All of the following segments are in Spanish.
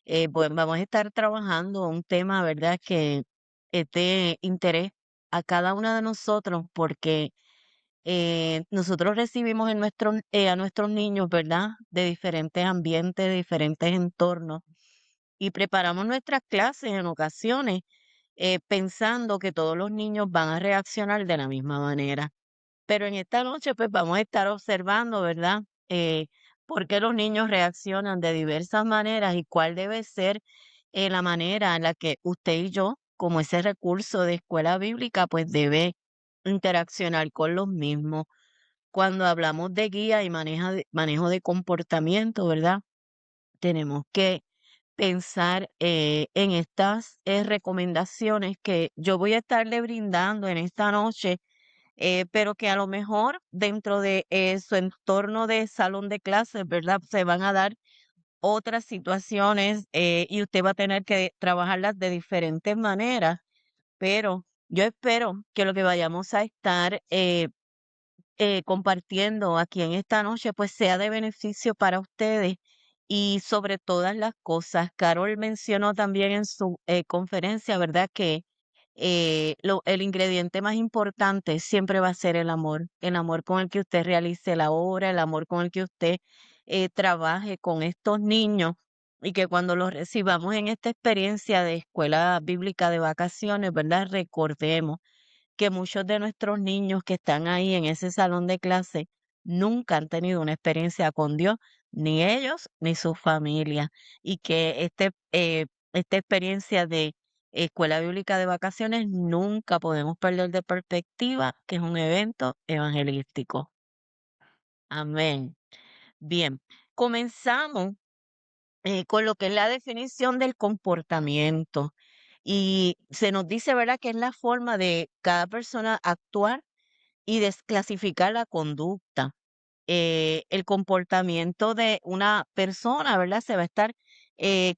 Pues vamos a estar trabajando un tema, ¿verdad?, que es de interés a cada uno de nosotros, porque nosotros recibimos a nuestros niños, ¿verdad?, de diferentes ambientes, de diferentes entornos, y preparamos nuestras clases en ocasiones pensando que todos los niños van a reaccionar de la misma manera. Pero en esta noche, pues vamos a estar observando, ¿verdad? Eh, por qué los niños reaccionan de diversas maneras y cuál debe ser la manera en la que usted y yo, como ese recurso de escuela bíblica, pues debe interaccionar con los mismos. Cuando hablamos de guía y manejo de comportamiento, ¿verdad? Tenemos que pensar en estas recomendaciones que yo voy a estarle brindando en esta noche, pero que a lo mejor dentro de su entorno de salón de clases, ¿verdad? Se van a dar otras situaciones y usted va a tener que trabajarlas de diferentes maneras, pero yo espero que lo que vayamos a estar compartiendo aquí en esta noche, pues sea de beneficio para ustedes y sobre todas las cosas. Carol mencionó también en su conferencia, ¿verdad? Que el ingrediente más importante siempre va a ser el amor con el que usted realice la obra, el amor con el que usted trabaje con estos niños y que cuando los recibamos en esta experiencia de escuela bíblica de vacaciones, ¿verdad? Recordemos que muchos de nuestros niños que están ahí en ese salón de clase nunca han tenido una experiencia con Dios, ni ellos ni su familia, y que esta experiencia de escuela bíblica de vacaciones nunca podemos perder de perspectiva que es un evento evangelístico. Amén. Bien, comenzamos con lo que es la definición del comportamiento. Y se nos dice, ¿verdad?, que es la forma de cada persona actuar y desclasificar la conducta. El comportamiento de una persona, ¿verdad? Se va a estar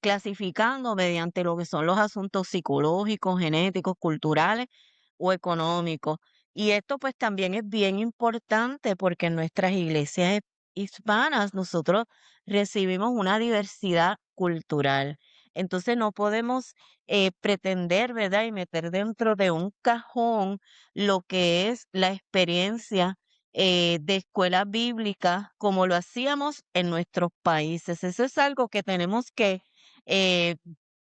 clasificando mediante lo que son los asuntos psicológicos, genéticos, culturales o económicos. Y esto pues también es bien importante porque en nuestras iglesias hispanas nosotros recibimos una diversidad cultural. Entonces no podemos pretender, ¿verdad? Y meter dentro de un cajón lo que es la experiencia de escuela bíblica como lo hacíamos en nuestros países. Eso es algo que tenemos que eh,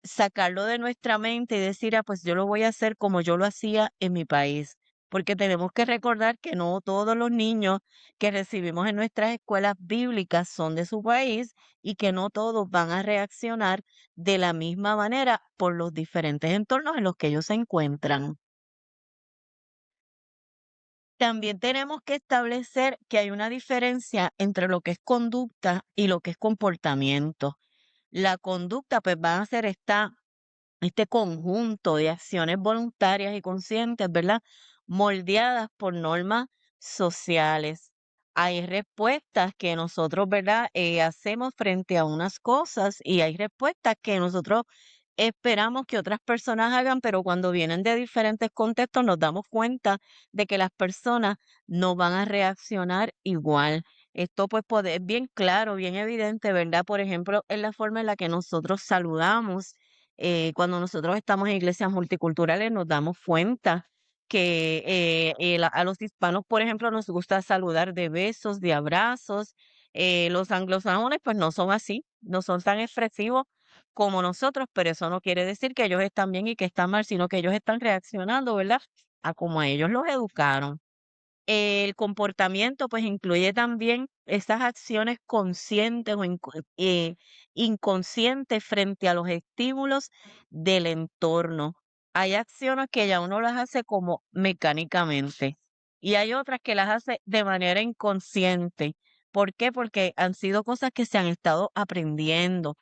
sacarlo de nuestra mente y decir, ah, pues yo lo voy a hacer como yo lo hacía en mi país. Porque tenemos que recordar que no todos los niños que recibimos en nuestras escuelas bíblicas son de su país y que no todos van a reaccionar de la misma manera por los diferentes entornos en los que ellos se encuentran. También tenemos que establecer que hay una diferencia entre lo que es conducta y lo que es comportamiento. La conducta, pues, va a ser este conjunto de acciones voluntarias y conscientes, ¿verdad? Moldeadas por normas sociales. Hay respuestas que nosotros, ¿verdad? Hacemos frente a unas cosas y hay respuestas que nosotros esperamos que otras personas hagan, pero cuando vienen de diferentes contextos nos damos cuenta de que las personas no van a reaccionar igual. Esto pues es bien claro, bien evidente, ¿verdad? Por ejemplo, en la forma en la que nosotros saludamos. Cuando nosotros estamos en iglesias multiculturales nos damos cuenta que a los hispanos, por ejemplo, nos gusta saludar de besos, de abrazos. Los anglosajones pues no son así, no son tan expresivos como nosotros, pero eso no quiere decir que ellos están bien y que están mal, sino que ellos están reaccionando, ¿verdad? A como a ellos los educaron. El comportamiento, pues, incluye también esas acciones conscientes o inconscientes frente a los estímulos del entorno. Hay acciones que ya uno las hace como mecánicamente y hay otras que las hace de manera inconsciente. ¿Por qué? Porque han sido cosas que se han estado aprendiendo.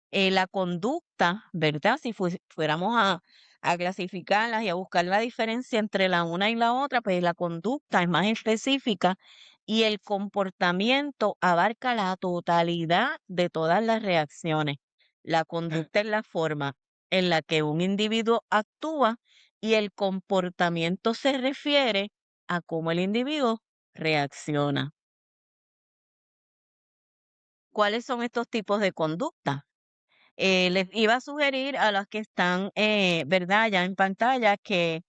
La conducta, ¿verdad? Si fuéramos a clasificarlas y a buscar la diferencia entre la una y la otra, pues la conducta es más específica y el comportamiento abarca la totalidad de todas las reacciones. La conducta es la forma en la que un individuo actúa y el comportamiento se refiere a cómo el individuo reacciona. ¿Cuáles son estos tipos de conducta? Les iba a sugerir a las que están, ¿verdad? Ya en pantalla que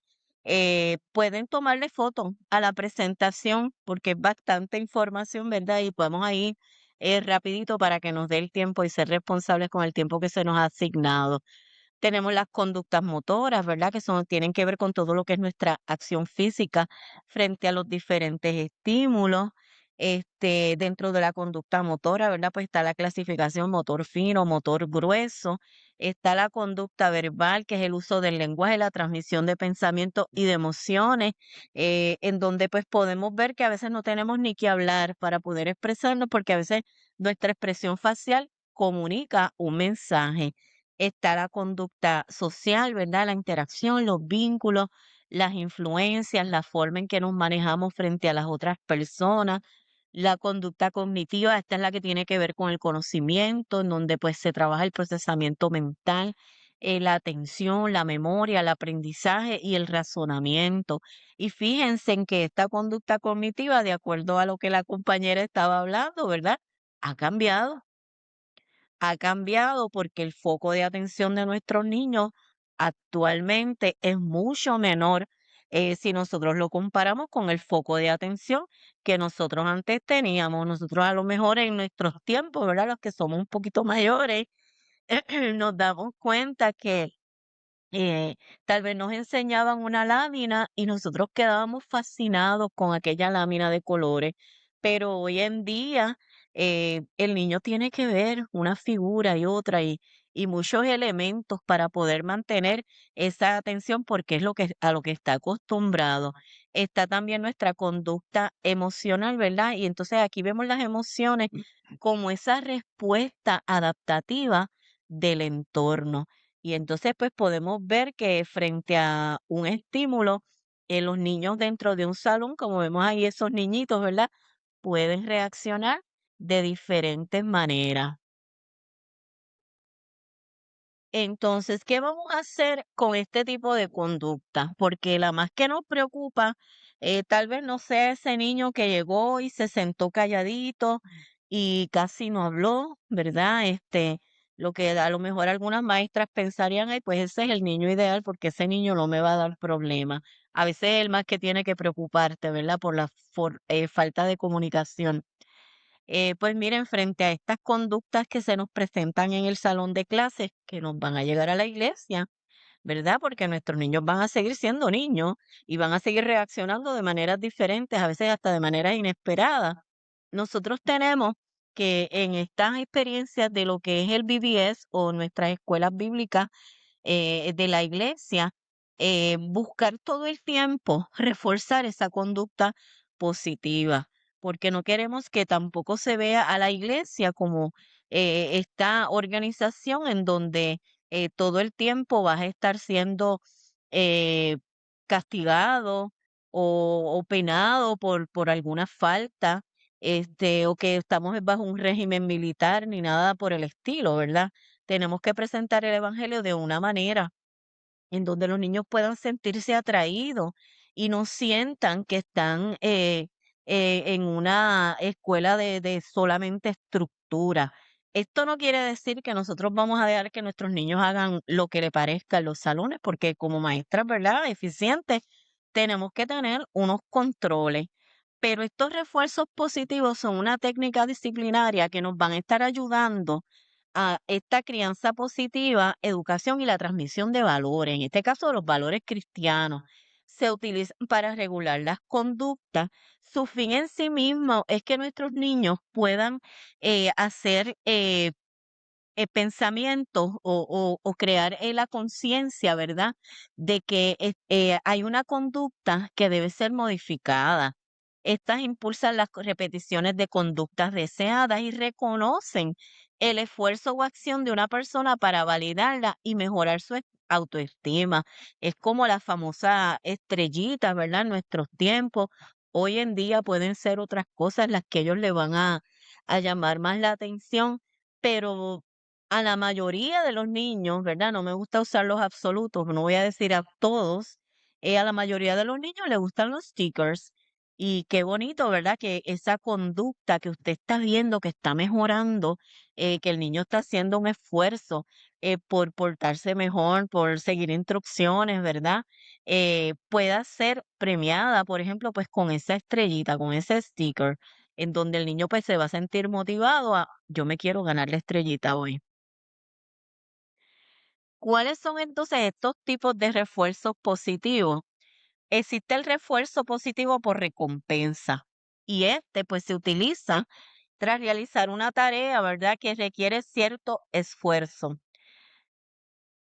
pueden tomarle foto a la presentación porque es bastante información, ¿verdad? Y podemos ahí rapidito para que nos dé el tiempo y ser responsables con el tiempo que se nos ha asignado. Tenemos las conductas motoras, ¿verdad? Que son, tienen que ver con todo lo que es nuestra acción física frente a los diferentes estímulos. Dentro de la conducta motora, ¿verdad? Pues está la clasificación motor fino, motor grueso. Está la conducta verbal, que es el uso del lenguaje, la transmisión de pensamientos y de emociones, en donde pues podemos ver que a veces no tenemos ni que hablar para poder expresarnos, porque a veces nuestra expresión facial comunica un mensaje. Está la conducta social, ¿verdad? La interacción, los vínculos, las influencias, la forma en que nos manejamos frente a las otras personas. La conducta cognitiva, esta es la que tiene que ver con el conocimiento, en donde pues se trabaja el procesamiento mental, la atención, la memoria, el aprendizaje y el razonamiento. Y fíjense en que esta conducta cognitiva, de acuerdo a lo que la compañera estaba hablando, ¿verdad? Ha cambiado porque el foco de atención de nuestros niños actualmente es mucho menor si nosotros lo comparamos con el foco de atención que nosotros antes teníamos. Nosotros a lo mejor en nuestros tiempos, ¿verdad? Los que somos un poquito mayores, nos damos cuenta que eh, tal vez nos enseñaban una lámina y nosotros quedábamos fascinados con aquella lámina de colores, pero hoy en día el niño tiene que ver una figura y otra y muchos elementos para poder mantener esa atención porque es lo que, a lo que está acostumbrado. Está también nuestra conducta emocional, ¿verdad? Y entonces aquí vemos las emociones como esa respuesta adaptativa del entorno. Y entonces, pues podemos ver que frente a un estímulo, los niños dentro de un salón, como vemos ahí esos niñitos, ¿verdad? Pueden reaccionar de diferentes maneras. Entonces, ¿qué vamos a hacer con este tipo de conducta? Porque la más que nos preocupa, tal vez no sea ese niño que llegó y se sentó calladito y casi no habló, ¿verdad? Lo que a lo mejor algunas maestras pensarían, ay, pues ese es el niño ideal porque ese niño no me va a dar problema. A veces es el más que tiene que preocuparte, ¿verdad? Por la falta de comunicación. Pues miren, frente a estas conductas que se nos presentan en el salón de clases, que nos van a llegar a la iglesia, ¿verdad? Porque nuestros niños van a seguir siendo niños y van a seguir reaccionando de maneras diferentes, a veces hasta de manera inesperada. Nosotros tenemos que en estas experiencias de lo que es el BBS o nuestras escuelas bíblicas, de la iglesia, buscar todo el tiempo reforzar esa conducta positiva, porque no queremos que tampoco se vea a la iglesia como esta organización en donde todo el tiempo vas a estar siendo eh, castigado o penado por alguna falta, o que estamos bajo un régimen militar ni nada por el estilo, ¿verdad? Tenemos que presentar el evangelio de una manera en donde los niños puedan sentirse atraídos y no sientan que están en una escuela de solamente estructura. Esto no quiere decir que nosotros vamos a dejar que nuestros niños hagan lo que le parezca en los salones, porque como maestras, ¿verdad? Eficientes, tenemos que tener unos controles. Pero estos refuerzos positivos son una técnica disciplinaria que nos van a estar ayudando a esta crianza positiva, educación y la transmisión de valores, en este caso los valores cristianos, se utilizan para regular las conductas. Su fin en sí mismo es que nuestros niños puedan hacer pensamientos o crear la conciencia, ¿verdad? De que hay una conducta que debe ser modificada. Estas impulsan las repeticiones de conductas deseadas y reconocen el esfuerzo o acción de una persona para validarla y mejorar su autoestima. Es como la famosa estrellita, ¿verdad? En nuestros tiempos. Hoy en día pueden ser otras cosas las que ellos le van a llamar más la atención, pero a la mayoría de los niños, ¿verdad? No me gusta usar los absolutos, no voy a decir a todos, a la mayoría de los niños les gustan los stickers. Y qué bonito, ¿verdad? Que esa conducta que usted está viendo que está mejorando, que el niño está haciendo un esfuerzo por portarse mejor, por seguir instrucciones, ¿verdad? Pueda ser premiada, por ejemplo, pues con esa estrellita, con ese sticker, en donde el niño pues se va a sentir motivado a, yo me quiero ganar la estrellita hoy. ¿Cuáles son entonces estos tipos de refuerzos positivos? Existe el refuerzo positivo por recompensa y este pues se utiliza tras realizar una tarea, ¿verdad? Que requiere cierto esfuerzo.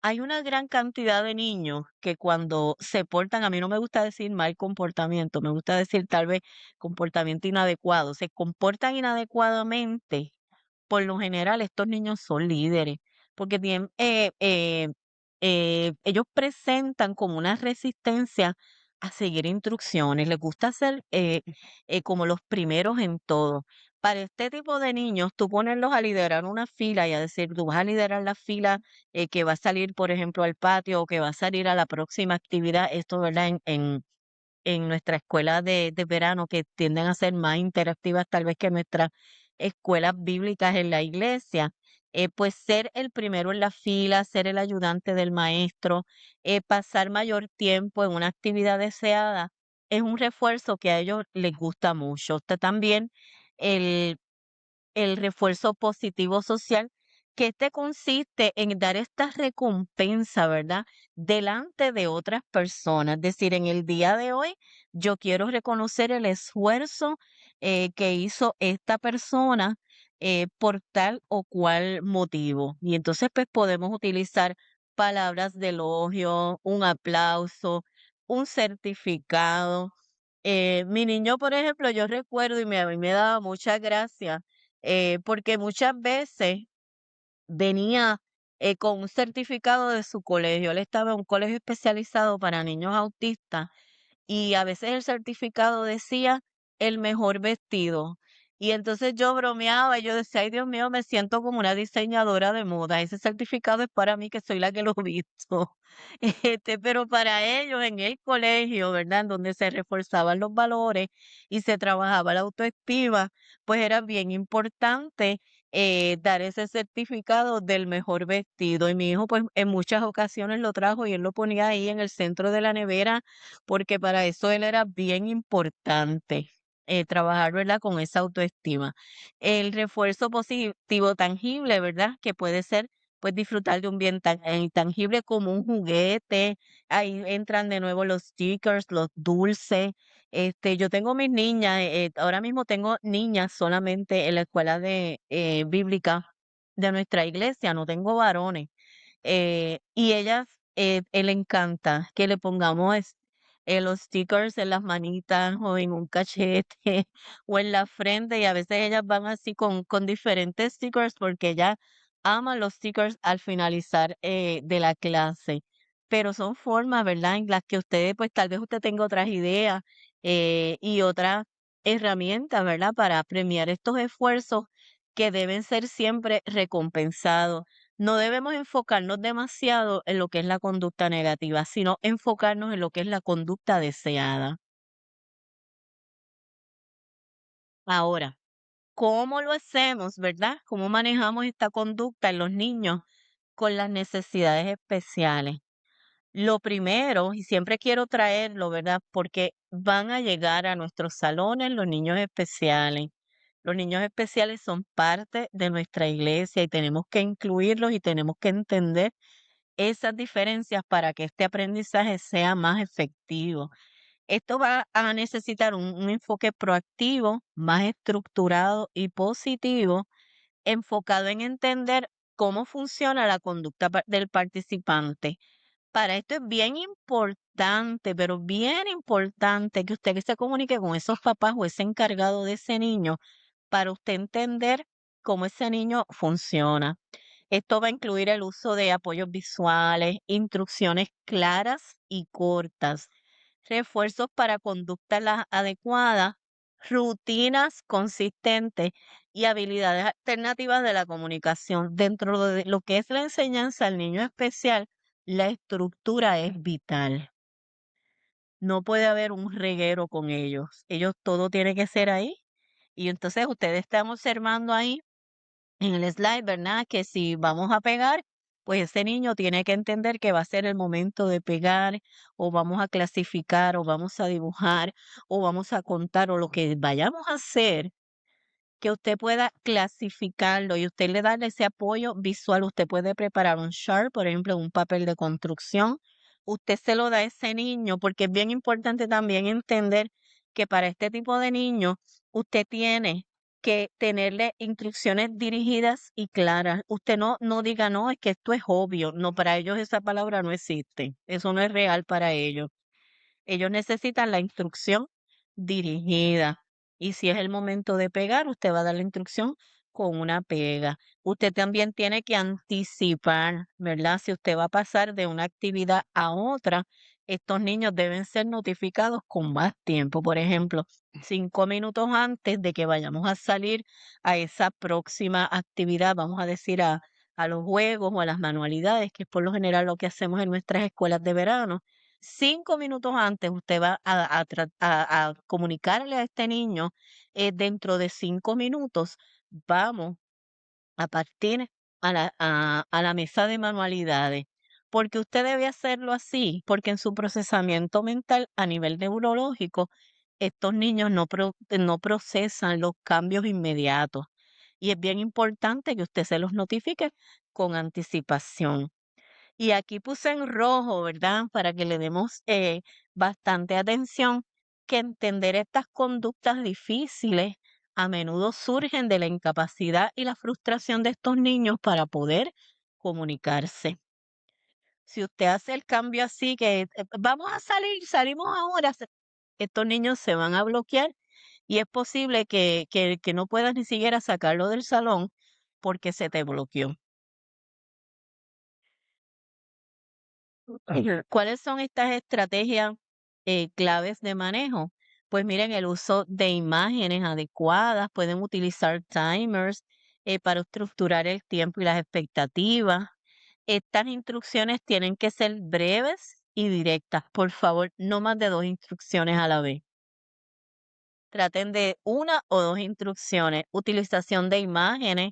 Hay una gran cantidad de niños que cuando se portan, a mí no me gusta decir mal comportamiento, me gusta decir tal vez comportamiento inadecuado, se comportan inadecuadamente. Por lo general, estos niños son líderes, porque tienen, ellos presentan como una resistencia a seguir instrucciones, les gusta ser como los primeros en todo. Para este tipo de niños, tú ponerlos a liderar una fila y a decir, tú vas a liderar la fila que va a salir, por ejemplo, al patio o que va a salir a la próxima actividad, esto, ¿verdad? En nuestra escuela de verano, que tienden a ser más interactivas tal vez que nuestras escuelas bíblicas en la iglesia, pues ser el primero en la fila, ser el ayudante del maestro, pasar mayor tiempo en una actividad deseada, es un refuerzo que a ellos les gusta mucho. Usted también, el refuerzo positivo social, que este consiste en dar esta recompensa, ¿verdad? Delante de otras personas. Es decir, en el día de hoy, yo quiero reconocer el esfuerzo que hizo esta persona por tal o cual motivo. Y entonces, pues podemos utilizar palabras de elogio, un aplauso, un certificado. Mi niño, por ejemplo, yo recuerdo y a mí me daba mucha gracia porque muchas veces venía con un certificado de su colegio. Él estaba en un colegio especializado para niños autistas y a veces el certificado decía el mejor vestido. Y entonces yo bromeaba y yo decía, ay Dios mío, me siento como una diseñadora de moda. Ese certificado es para mí que soy la que lo he visto. Pero para ellos en el colegio, ¿verdad? En donde se reforzaban los valores y se trabajaba la autoestima, pues era bien importante dar ese certificado del mejor vestido. Y mi hijo, pues en muchas ocasiones lo trajo y él lo ponía ahí en el centro de la nevera porque para eso él era bien importante, trabajar, ¿verdad? Con esa autoestima. El refuerzo positivo tangible, ¿verdad? Que puede ser, pues, disfrutar de un bien tan intangible como un juguete. Ahí entran de nuevo los stickers, los dulces. Yo tengo mis niñas, ahora mismo tengo niñas solamente en la escuela de bíblica de nuestra iglesia, no tengo varones. Y ellas, le encanta que le pongamos los stickers en las manitas o en un cachete o en la frente y a veces ellas van así con diferentes stickers porque ellas aman los stickers al finalizar de la clase. Pero son formas, ¿verdad? En las que ustedes, pues tal vez usted tenga otras ideas y otras herramientas, ¿verdad? Para premiar estos esfuerzos que deben ser siempre recompensados. No debemos enfocarnos demasiado en lo que es la conducta negativa, sino enfocarnos en lo que es la conducta deseada. Ahora, ¿cómo lo hacemos, verdad? ¿Cómo manejamos esta conducta en los niños con las necesidades especiales? Lo primero, y siempre quiero traerlo, ¿verdad? Porque van a llegar a nuestros salones los niños especiales. Los niños especiales son parte de nuestra iglesia y tenemos que incluirlos y tenemos que entender esas diferencias para que este aprendizaje sea más efectivo. Esto va a necesitar un enfoque proactivo, más estructurado y positivo, enfocado en entender cómo funciona la conducta del participante. Para esto es bien importante, pero bien importante que usted se comunique con esos papás o ese encargado de ese niño para usted entender cómo ese niño funciona. Esto va a incluir el uso de apoyos visuales, instrucciones claras y cortas, refuerzos para conductas adecuadas, rutinas consistentes y habilidades alternativas de la comunicación. Dentro de lo que es la enseñanza al niño especial, la estructura es vital. no puede haber un reguero con ellos. Ellos todo tiene que ser ahí. Y entonces ustedes están observando ahí en el slide, ¿verdad? Que si vamos a pegar, pues ese niño tiene que entender que va a ser el momento de pegar, o vamos a clasificar, o vamos a dibujar, o vamos a contar, o lo que vayamos a hacer, que usted pueda clasificarlo y usted le darle ese apoyo visual. Usted puede preparar un chart, por ejemplo, un papel de construcción. Usted se lo da a ese niño porque es bien importante también entender que para este tipo de niños usted tiene que tenerle instrucciones dirigidas y claras. Usted no diga, no, es que esto es obvio. No, para ellos esa palabra no existe. Eso no es real para ellos. Ellos necesitan la instrucción dirigida. Y si es el momento de pegar, usted va a dar la instrucción con una pega. Usted también tiene que anticipar, ¿verdad? Si usted va a pasar de una actividad a otra, estos niños deben ser notificados con más tiempo. Por ejemplo, 5 minutos antes de que vayamos a salir a esa próxima actividad, vamos a decir a los juegos o a las manualidades, que es por lo general lo que hacemos en nuestras escuelas de verano. 5 minutos antes usted va a comunicarle a este niño, dentro de 5 minutos vamos a partir a la mesa de manualidades, porque usted debe hacerlo así, porque en su procesamiento mental a nivel neurológico, estos niños no procesan los cambios inmediatos. Y es bien importante que usted se los notifique con anticipación. Y aquí puse en rojo, ¿verdad? Para que le demos bastante atención, que entender estas conductas difíciles a menudo surgen de la incapacidad y la frustración de estos niños para poder comunicarse. Si usted hace el cambio así, que vamos a salir, salimos ahora, estos niños se van a bloquear y es posible que no puedas ni siquiera sacarlo del salón porque se te bloqueó. Ujú. ¿Cuáles son estas estrategias claves de manejo? Pues miren, el uso de imágenes adecuadas, pueden utilizar timers para estructurar el tiempo y las expectativas. Estas instrucciones tienen que ser breves y directas. Por favor, no más de 2 instrucciones a la vez. Traten de una o dos instrucciones. Utilización de imágenes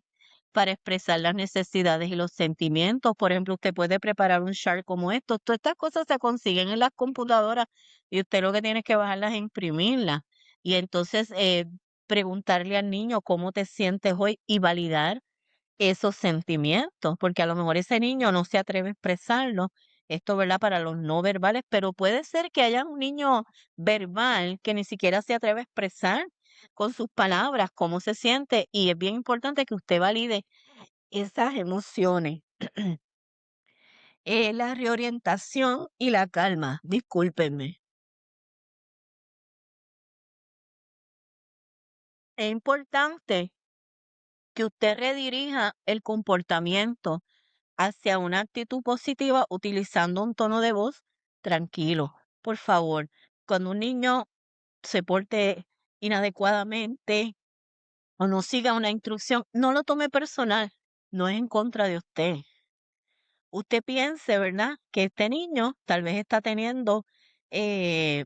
para expresar las necesidades y los sentimientos. Por ejemplo, usted puede preparar un chart como esto. Todas estas cosas se consiguen en las computadoras y usted lo que tiene es que bajarlas e imprimirlas. Y entonces preguntarle al niño cómo te sientes hoy y validar esos sentimientos, porque a lo mejor ese niño no se atreve a expresarlo. Esto, ¿verdad? Para los no verbales, pero puede ser que haya un niño verbal que ni siquiera se atreve a expresar con sus palabras cómo se siente, y es bien importante que usted valide esas emociones. La reorientación y la calma, discúlpenme. Es importante que usted redirija el comportamiento hacia una actitud positiva utilizando un tono de voz tranquilo. Por favor, cuando un niño se porte inadecuadamente o no siga una instrucción, no lo tome personal, no es en contra de usted. Usted piense, ¿verdad? Que este niño tal vez está teniendo eh,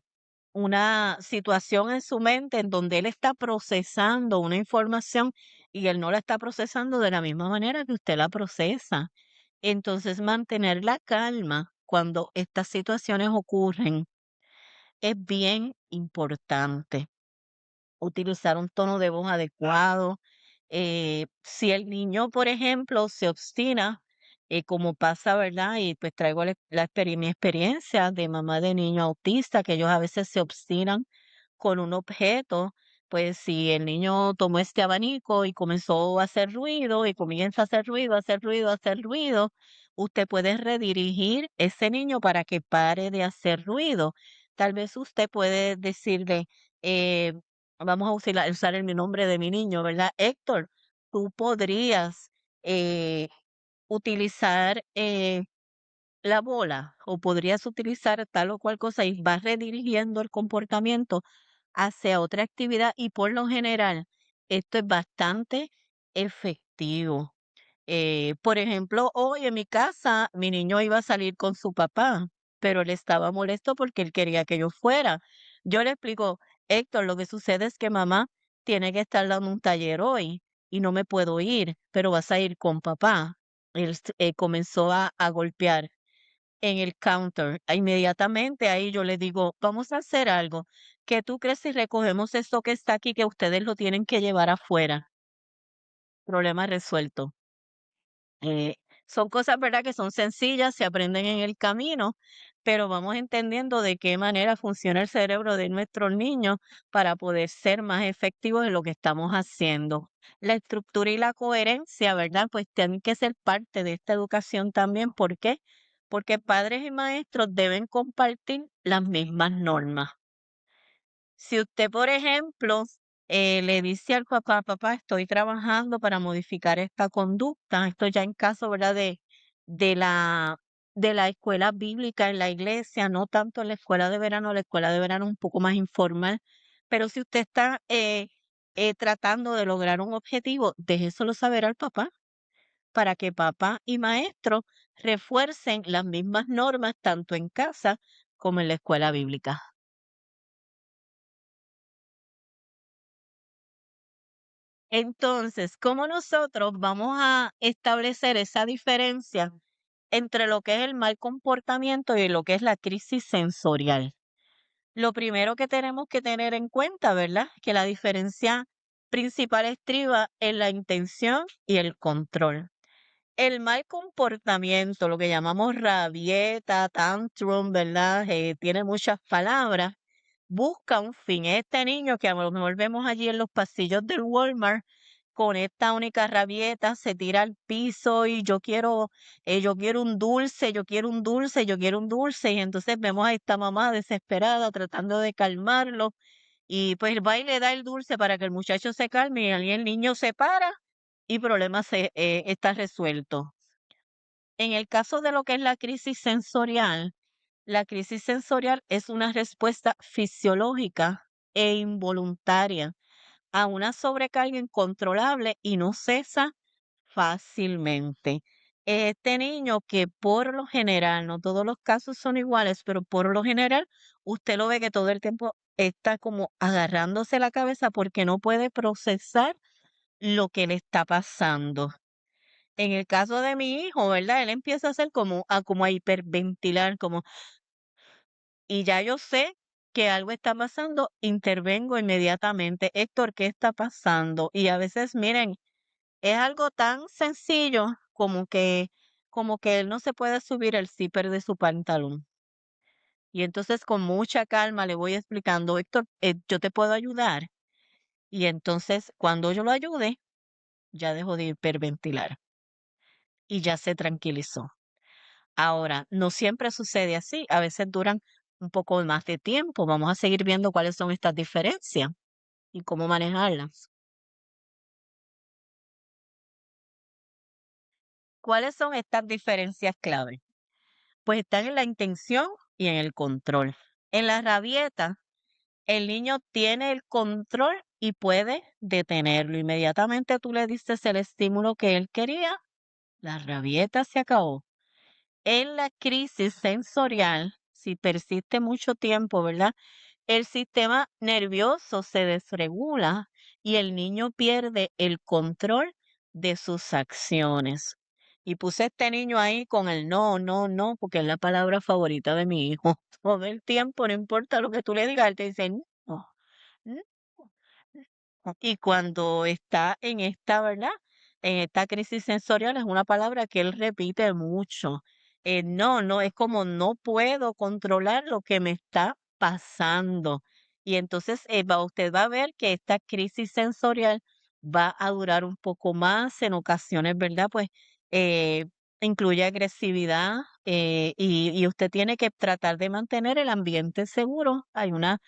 una situación en su mente en donde él está procesando una información y él no la está procesando de la misma manera que usted la procesa. Entonces, mantener la calma cuando estas situaciones ocurren es bien importante. Utilizar un tono de voz adecuado. Si el niño, por ejemplo, se obstina, como pasa, ¿verdad? Y pues traigo mi experiencia de mamá de niño autista, que ellos a veces se obstinan con un objeto. Pues si el niño tomó este abanico y comenzó a hacer ruido y comienza a hacer ruido, a hacer ruido, a hacer ruido, usted puede redirigir ese niño para que pare de hacer ruido. Tal vez usted puede decirle, eh, vamos a usar mi nombre de mi niño, ¿verdad? Héctor, tú podrías utilizar la bola o podrías utilizar tal o cual cosa y vas redirigiendo el comportamiento hacia otra actividad y por lo general esto es bastante efectivo. Por ejemplo, hoy en mi casa mi niño iba a salir con su papá pero él estaba molesto porque él quería que yo fuera. Yo le explico, Héctor, lo que sucede es que mamá tiene que estar dando un taller hoy y no me puedo ir, pero vas a ir con papá. Él comenzó a golpear en el counter. Inmediatamente ahí yo le digo, vamos a hacer algo. ¿Qué tú crees si recogemos esto que está aquí que ustedes lo tienen que llevar afuera? Problema resuelto. Eh, Son cosas, ¿verdad?, que son sencillas, se aprenden en el camino, pero vamos entendiendo de qué manera funciona el cerebro de nuestros niños para poder ser más efectivos en lo que estamos haciendo. La estructura y la coherencia, ¿verdad? Pues tienen que ser parte de esta educación también. ¿Por qué? Porque padres y maestros deben compartir las mismas normas. Si usted, por ejemplo, le dice al papá, papá, estoy trabajando para modificar esta conducta, esto ya en caso, ¿verdad?, de la, de la escuela bíblica en la iglesia, no tanto en la escuela de verano un poco más informal, pero si usted está tratando de lograr un objetivo, déjeselo saber al papá para que papá y maestro refuercen las mismas normas tanto en casa como en la escuela bíblica. Entonces, ¿cómo nosotros vamos a establecer esa diferencia entre lo que es el mal comportamiento y lo que es la crisis sensorial? Lo primero que tenemos que tener en cuenta, ¿verdad? Que la diferencia principal estriba en la intención y el control. El mal comportamiento, lo que llamamos rabieta, tantrum, ¿verdad? Tiene muchas palabras, busca un fin. Este niño que a lo mejor vemos allí en los pasillos del Walmart con esta única rabieta, se tira al piso y yo quiero un dulce, yo quiero un dulce, yo quiero un dulce. Y entonces vemos a esta mamá desesperada tratando de calmarlo y pues va y le da el dulce para que el muchacho se calme y ahí el niño se para y problema está resuelto. En el caso de lo que es la crisis sensorial es una respuesta fisiológica e involuntaria a una sobrecarga incontrolable y no cesa fácilmente. Este niño que por lo general, no todos los casos son iguales, pero por lo general usted lo ve que todo el tiempo está como agarrándose la cabeza porque no puede procesar lo que le está pasando. En el caso de mi hijo, ¿verdad? Él empieza a hacer como a hiperventilar, como, y ya yo sé que algo está pasando, intervengo inmediatamente. Héctor, ¿qué está pasando? Y a veces, miren, es algo tan sencillo como que él no se puede subir el zipper de su pantalón. Y entonces con mucha calma le voy explicando, Héctor, yo te puedo ayudar. Y entonces cuando yo lo ayude, ya dejó de hiperventilar y ya se tranquilizó. Ahora, no siempre sucede así, a veces duran un poco más de tiempo. Vamos a seguir viendo cuáles son estas diferencias y cómo manejarlas. ¿Cuáles son estas diferencias clave? Pues están en la intención y en el control. En la rabieta, el niño tiene el control y puede detenerlo. Inmediatamente tú le dices el estímulo que él quería, la rabieta se acabó. En la crisis sensorial, si persiste mucho tiempo, ¿verdad? El sistema nervioso se desregula y el niño pierde el control de sus acciones. Y puse a este niño ahí con el no, no, no, porque es la palabra favorita de mi hijo. Todo el tiempo, no importa lo que tú le digas, él te dice no, no. Y cuando está en esta, ¿verdad? En esta crisis sensorial es una palabra que él repite mucho. No, no, es como no puedo controlar lo que me está pasando. Y entonces usted va a ver que esta crisis sensorial va a durar un poco más en ocasiones, ¿verdad? Pues eh, incluye agresividad y usted tiene que tratar de mantener el ambiente seguro. Hay una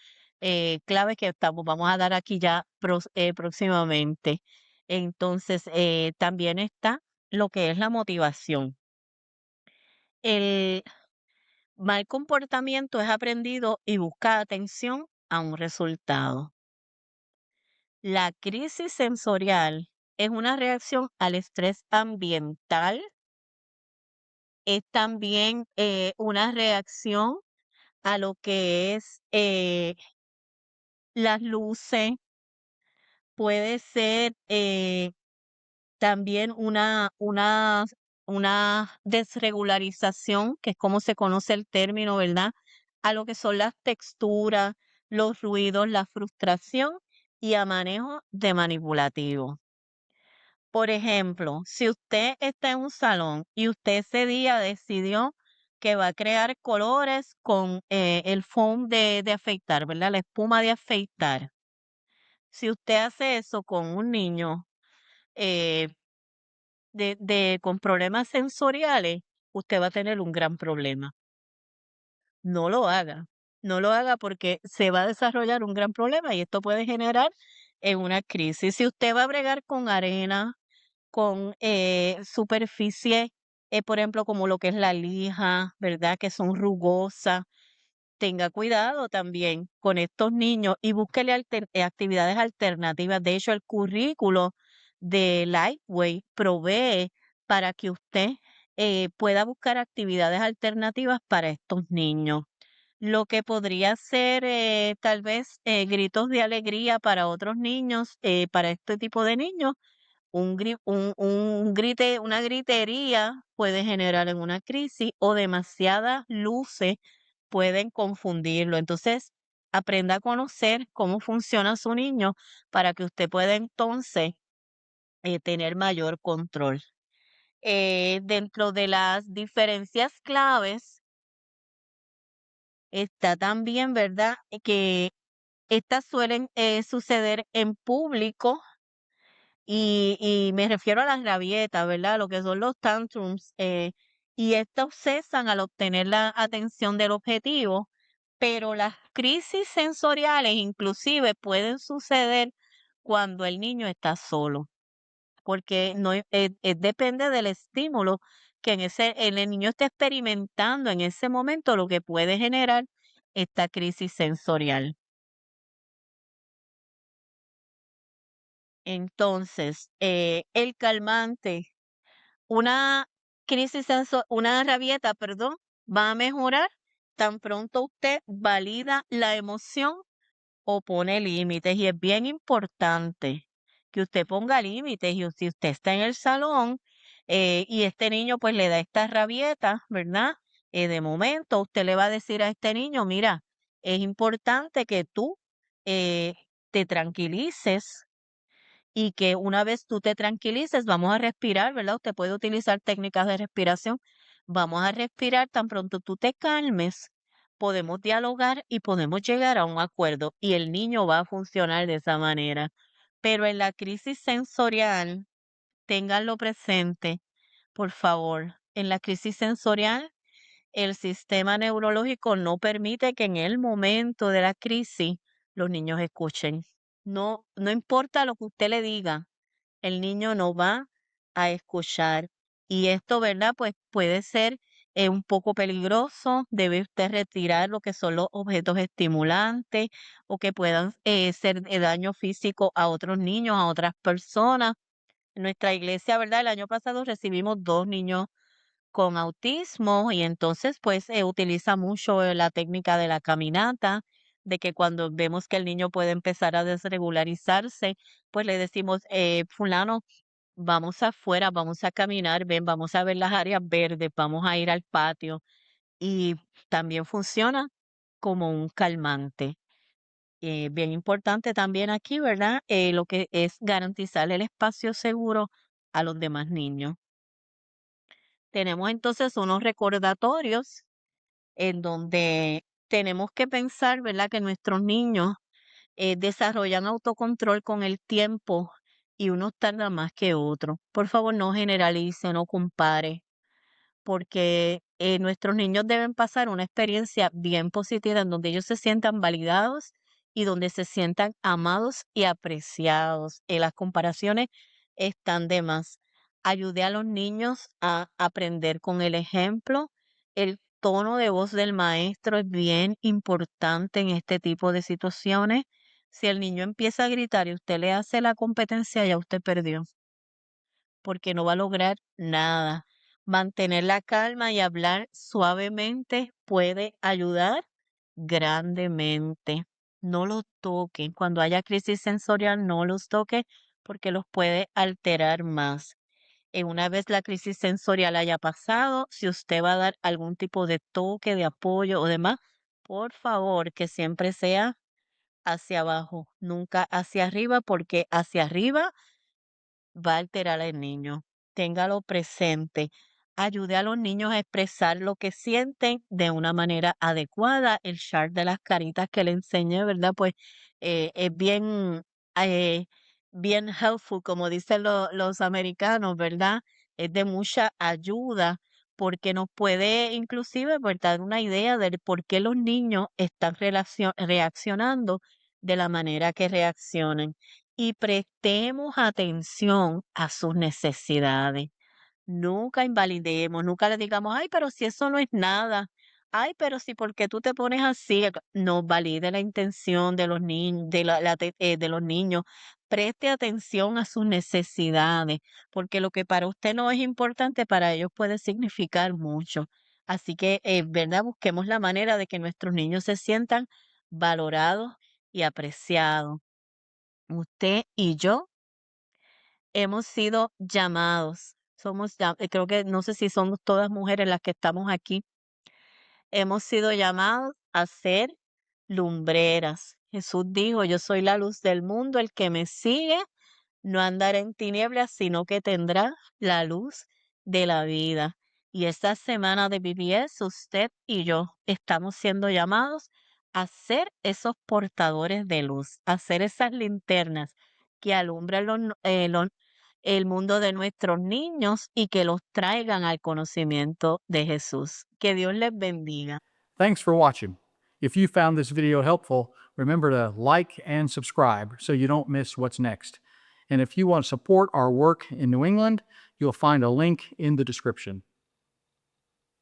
claves que vamos a dar aquí ya próximamente. Entonces, también está lo que es la motivación. El mal comportamiento es aprendido y busca atención a un resultado. La crisis sensorial es una reacción al estrés ambiental es también una reacción a lo que es las luces, puede ser también una desregularización, que es como se conoce el término, ¿verdad? A lo que son las texturas, los ruidos, la frustración y a manejo de manipulativo. Por ejemplo, si usted está en un salón y usted ese día decidió que va a crear colores con el foam de afeitar, ¿verdad? La espuma de afeitar. Si usted hace eso con un niño eh, con problemas sensoriales, usted va a tener un gran problema. No lo haga, no lo haga porque se va a desarrollar un gran problema y esto puede generar una crisis. Si usted va a bregar con arena, con superficies, por ejemplo, como lo que es la lija, ¿verdad? Que son rugosas. Tenga cuidado también con estos niños y búsquele actividades alternativas. De hecho, el currículo de Lightway provee para que usted pueda buscar actividades alternativas para estos niños. Lo que podría ser tal vez gritos de alegría para otros niños, para este tipo de niños, una gritería puede generar en una crisis o demasiadas luces pueden confundirlo. Entonces, aprenda a conocer cómo funciona su niño para que usted pueda entonces tener mayor control. Dentro de las diferencias claves está también, ¿verdad? Que estas suelen suceder en público. Y me refiero a las rabietas, ¿verdad? Lo que son los tantrums. Y estos cesan al obtener la atención del objetivo, pero las crisis sensoriales inclusive pueden suceder cuando el niño está solo, porque no depende del estímulo que el niño esté experimentando en ese momento, lo que puede generar esta crisis sensorial. Entonces, el calmante. Una rabieta, perdón, va a mejorar tan pronto usted valida la emoción o pone límites. Y es bien importante que usted ponga límites. Y si usted está en el salón y este niño pues le da esta rabieta, ¿verdad? De momento usted le va a decir a este niño, mira, es importante que tú eh, te tranquilices y que una vez tú te tranquilices, vamos a respirar, ¿verdad? Usted puede utilizar técnicas de respiración. Vamos a respirar, tan pronto tú te calmes, podemos dialogar y podemos llegar a un acuerdo y el niño va a funcionar de esa manera. Pero en la crisis sensorial, ténganlo presente, por favor. En la crisis sensorial, el sistema neurológico no permite que en el momento de la crisis los niños escuchen. No, no importa lo que usted le diga, el niño no va a escuchar. Y esto, ¿verdad? Pues puede ser un poco peligroso. Debe usted retirar lo que son los objetos estimulantes o que puedan ser de daño físico a otros niños, a otras personas. En nuestra iglesia, ¿verdad? El año pasado recibimos 2 niños con autismo y entonces pues utiliza mucho la técnica de la caminata, de que cuando vemos que el niño puede empezar a desregularizarse, pues le decimos, fulano, vamos afuera, vamos a caminar, ven, vamos a ver las áreas verdes, vamos a ir al patio y también funciona como un calmante. Bien importante también aquí, ¿verdad? Lo que es garantizar el espacio seguro a los demás niños. Tenemos entonces unos recordatorios en donde tenemos que pensar, ¿verdad? Que nuestros niños desarrollan autocontrol con el tiempo y unos tardan más que otros. Por favor, no generalice, no compare, porque nuestros niños deben pasar una experiencia bien positiva en donde ellos se sientan validados y donde se sientan amados y apreciados. Las comparaciones están de más. Ayude a los niños a aprender con el ejemplo. El tono de voz del maestro es bien importante en este tipo de situaciones. Si el niño empieza a gritar y usted le hace la competencia, ya usted perdió porque no va a lograr nada. Mantener la calma y hablar suavemente puede ayudar grandemente. No los toquen. Cuando haya crisis sensorial, no los toquen porque los puede alterar más. Una vez la crisis sensorial haya pasado, si usted va a dar algún tipo de toque, de apoyo o demás, por favor, que siempre sea hacia abajo, nunca hacia arriba, porque hacia arriba va a alterar al niño. Téngalo presente. Ayude a los niños a expresar lo que sienten de una manera adecuada. El chart de las caritas que le enseñé, ¿verdad? Pues es eh, bien helpful, como dicen los americanos, ¿verdad? Es de mucha ayuda porque nos puede inclusive pues, dar una idea de por qué los niños están reaccionando de la manera que reaccionan y prestemos atención a sus necesidades. Nunca invalidemos, nunca le digamos, ay, pero si eso no es nada, ay, pero si porque tú te pones así, no valide la intención de los niños, de los niños. Preste atención a sus necesidades, porque lo que para usted no es importante, para ellos puede significar mucho. Así que, ¿verdad? Busquemos la manera de que nuestros niños se sientan valorados y apreciados. Usted y yo hemos sido llamados, creo que no sé si somos todas mujeres las que estamos aquí, hemos sido llamados a ser lumbreras. Jesús dijo, yo soy la luz del mundo, el que me sigue no andará en tinieblas, sino que tendrá la luz de la vida. Y esta semana de BBS, usted y yo estamos siendo llamados a ser esos portadores de luz, a ser esas linternas que alumbran el mundo de nuestros niños y que los traigan al conocimiento de Jesús. Que Dios les bendiga. Thanks for watching. If you found this video helpful, remember to like and subscribe so you don't miss what's next. And if you want to support our work in New England, you'll find a link in the description.